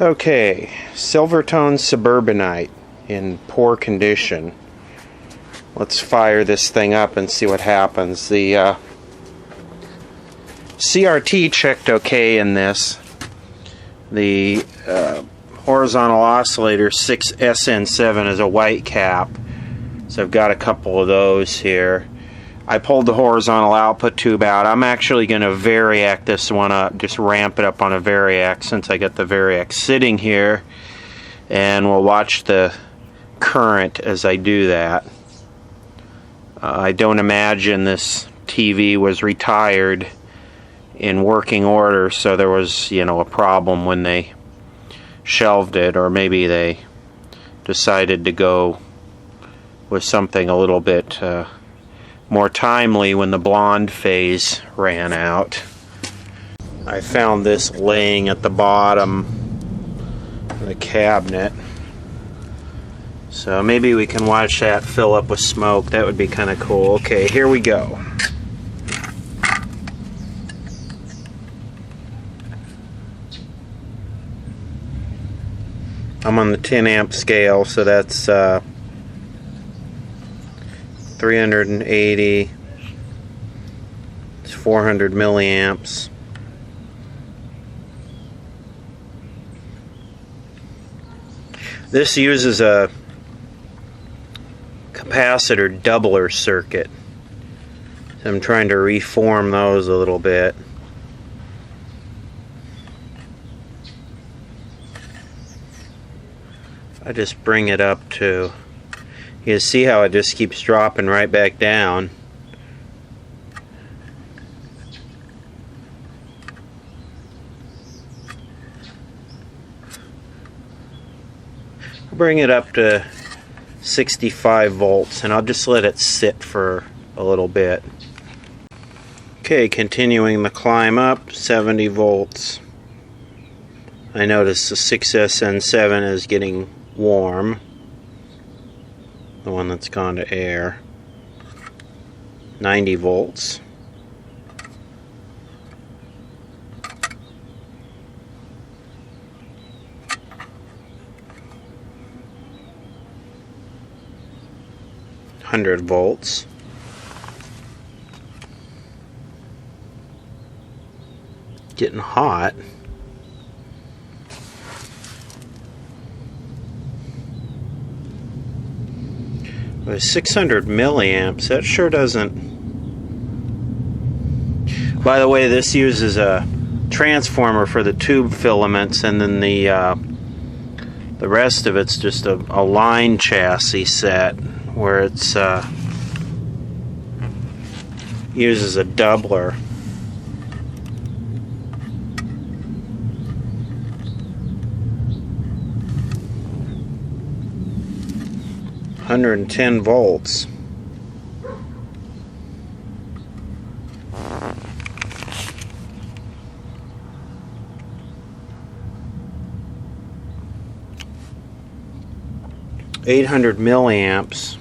Okay, Silvertone Suburbanite in poor condition. Let's fire this thing up and see what happens. The CRT checked okay in this. The horizontal oscillator 6SN7 is a white cap, so I've got a couple of those here. I pulled the horizontal output tube out. I'm actually going to variac this one up, just ramp it up on a variac since I got the variac sitting here, and we'll watch the current as I do that. I don't imagine this TV was retired in working order, so there was, a problem when they shelved it, or maybe they decided to go with something a little bit more timely when the blonde phase ran out. I found this laying at the bottom of the cabinet, so maybe we can watch that fill up with smoke. That would be kind of cool. Okay, here we go. I'm on the 10 amp scale, so that's 380, it's 400 milliamps. This uses a capacitor doubler circuit, so I'm trying to reform those a little bit. I just bring it up to, you see how it just keeps dropping right back down. Bring it up to 65 volts, and I'll just let it sit for a little bit. Okay, continuing the climb up, 70 volts. I notice the 6SN7 is getting warm. The one that's gone to air. 90 volts. Hundred volts. Getting hot. With 600 milliamps, that sure doesn't. By the way, this uses a transformer for the tube filaments, and then the rest of it's just a line chassis set where it's uses a doubler. $110 volts. $800 milliamps.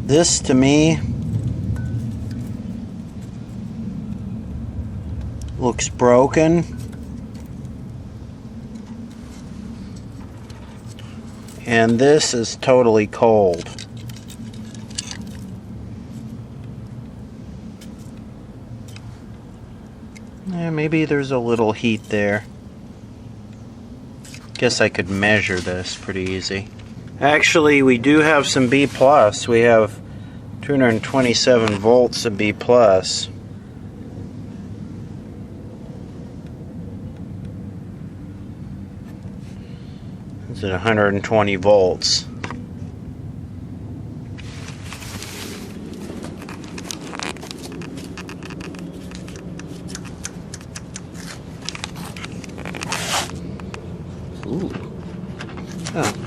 This to me looks broken. And this is totally cold. Yeah, maybe there's a little heat there. Guess I could measure this pretty easy. Actually, we do have some B+. We have 227 volts of B+. It's at 120 volts. Ooh. Oh.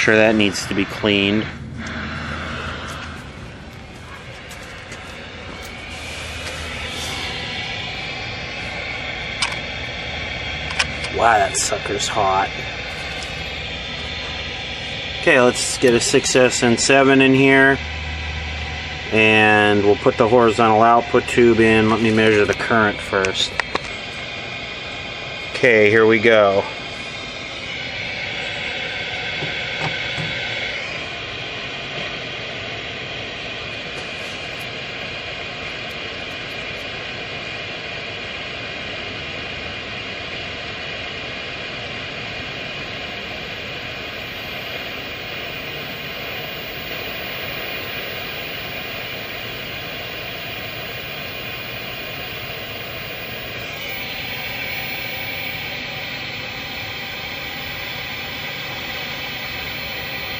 sure that needs to be cleaned. Wow, that sucker's hot. Okay, let's get a 6SN7 in here. And we'll put the horizontal output tube in. Let me measure the current first. Okay, here we go.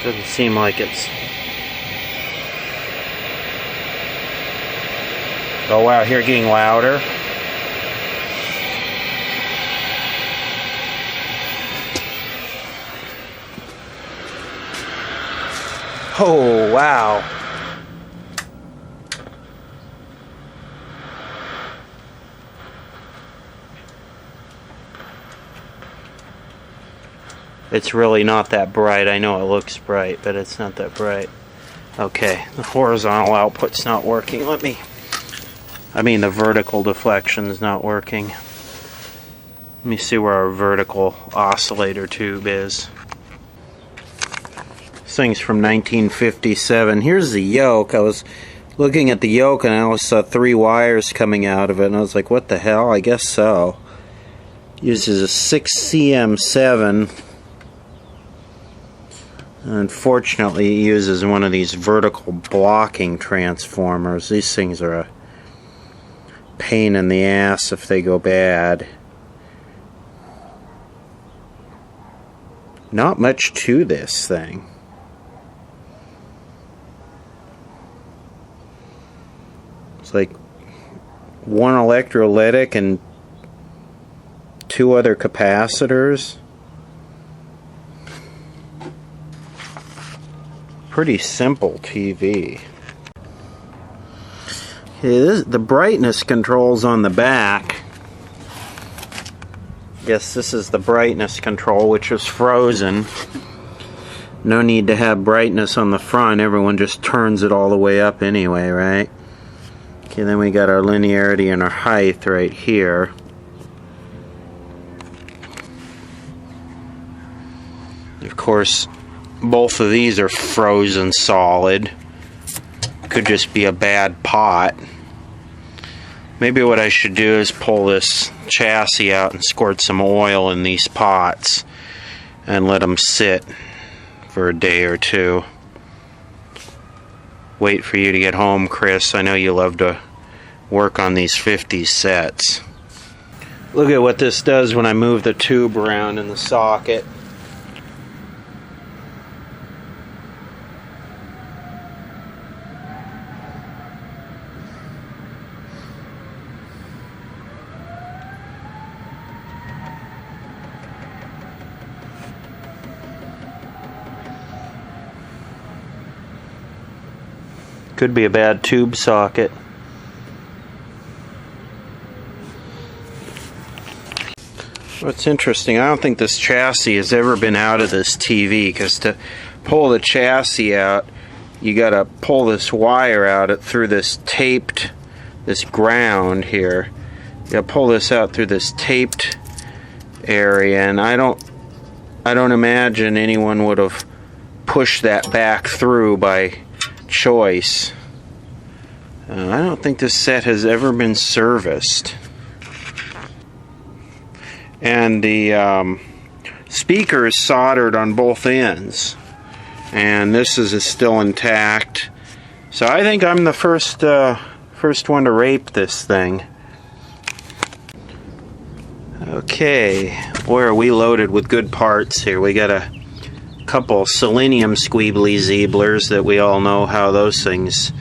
Doesn't seem like it's... Oh wow, here getting louder. Oh wow. It's really not that bright. I know it looks bright, but it's not that bright. Okay, the horizontal output's not working. The vertical deflection's not working. Let me see where our vertical oscillator tube is. This thing's from 1957. Here's the yoke. I was looking at the yoke and I always saw 3 wires coming out of it, and I was like, what the hell? I guess so. Uses a 6CM7. Unfortunately, it uses one of these vertical blocking transformers. These things are a pain in the ass if they go bad. Not much to this thing. It's like one electrolytic and 2 other capacitors. Pretty simple TV. The brightness control's on the back. Guess this is the brightness control, which is frozen. No need to have brightness on the front. Everyone just turns it all the way up anyway, right? Okay, then we got our linearity and our height right here. Of course, both of these are frozen solid. Could just be a bad pot. Maybe what I should do is pull this chassis out and squirt some oil in these pots and let them sit for a day or two. Wait for you to get home, Chris. I know you love to work on these 50s sets. Look at what this does when I move the tube around in the socket. Could be a bad tube socket. What's interesting, I don't think this chassis has ever been out of this TV, because to pull the chassis out, you gotta pull this wire out through this taped, this ground here. You gotta pull this out through this taped area, and I don't imagine anyone would have pushed that back through by choice. I don't think this set has ever been serviced. And the speaker is soldered on both ends, and this is still intact. So I think I'm the first one to rape this thing. Okay, boy, are we loaded with good parts here. We got a couple selenium squeebly zeeblers that we all know how those things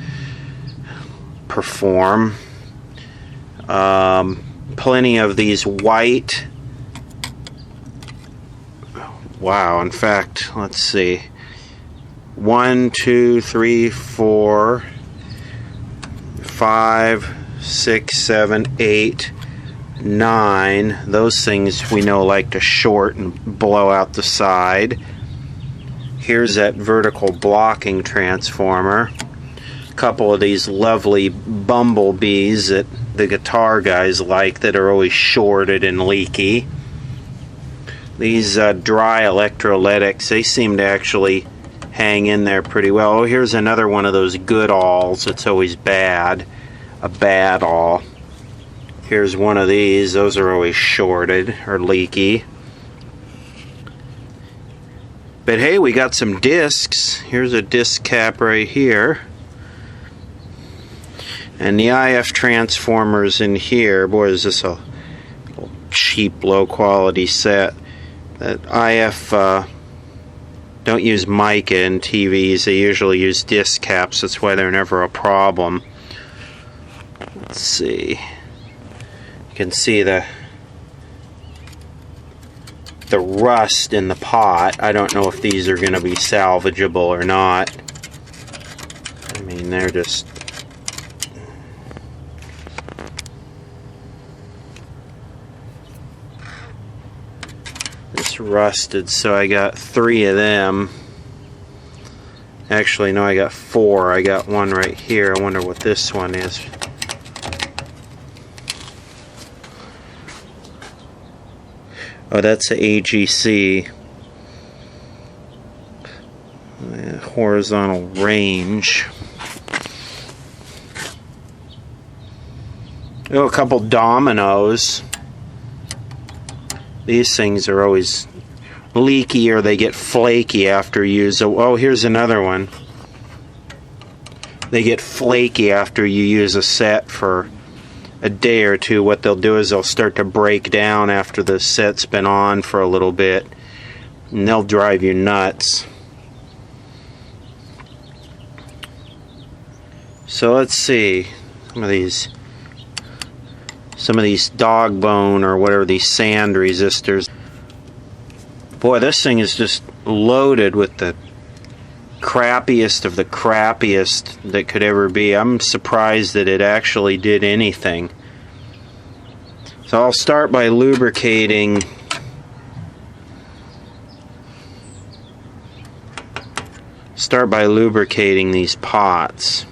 perform. Plenty of these white. Wow, in fact, let's see. 1, 2, 3, 4, 5, 6, 7, 8, 9. Those things we know like to short and blow out the side. Here's that vertical blocking transformer. A couple of these lovely bumblebees that the guitar guys like that are always shorted and leaky. These dry electrolytics, they seem to actually hang in there pretty well. Oh, here's another one of those good alls. It's always bad. A bad all. Here's one of these. Those are always shorted or leaky. But hey, we got some discs. Here's a disc cap right here. And the IF transformers in here. Boy, is this a cheap, low quality set. That IF don't use mica in TVs. They usually use disc caps. That's why they're never a problem. Let's see. You can see the rust in the pot. I don't know if these are going to be salvageable or not. I mean, they're just... It's rusted, so I got 3 of them. Actually, no, I got 4. I got one right here. I wonder what this one is. Oh, that's the AGC. Horizontal range. Oh, a couple dominoes. These things are always leaky or they get flaky after use. Oh, here's another one. They get flaky after you use a set for a day or two. What they'll do is they'll start to break down after the set's been on for a little bit, and they'll drive you nuts. So let's see some of these dog bone or whatever, these sand resistors. Boy, this thing is just loaded with the crappiest of the crappiest that could ever be. I'm surprised that it actually did anything. So I'll start by lubricating these pots.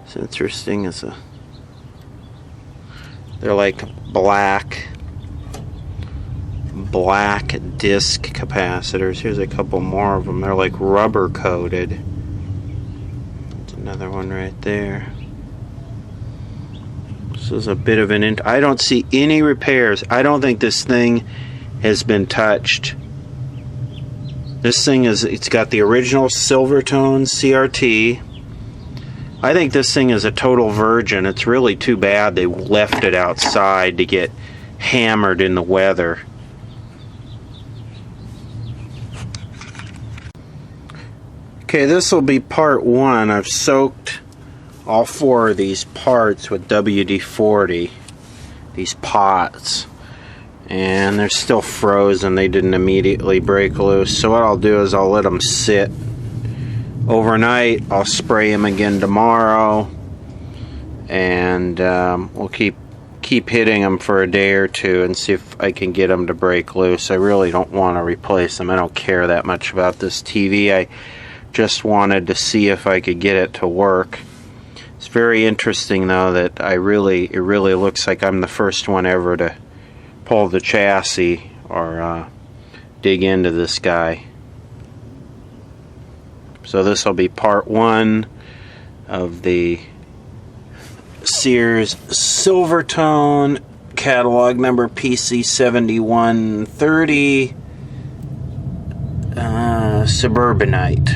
It's interesting. They're like black disc capacitors. Here's a couple more of them. They're like rubber coated. There's another one right there. This is a bit of an I don't see any repairs. I don't think this thing has been touched. This thing it's got the original Silvertone CRT. I think this thing is a total virgin. It's really too bad they left it outside to get hammered in the weather. Okay, this will be part 1. I've soaked all 4 of these parts with WD-40, these pots, and they're still frozen. They didn't immediately break loose. So what I'll do is I'll let them sit overnight. I'll spray them again tomorrow, and we'll keep hitting them for a day or two and see if I can get them to break loose. I really don't want to replace them. I don't care that much about this TV. I just wanted to see if I could get it to work. It's very interesting though that it really looks like I'm the first one ever to pull the chassis or dig into this guy. So this will be part 1 of the Sears Silvertone catalog number PC7130 Suburbanite.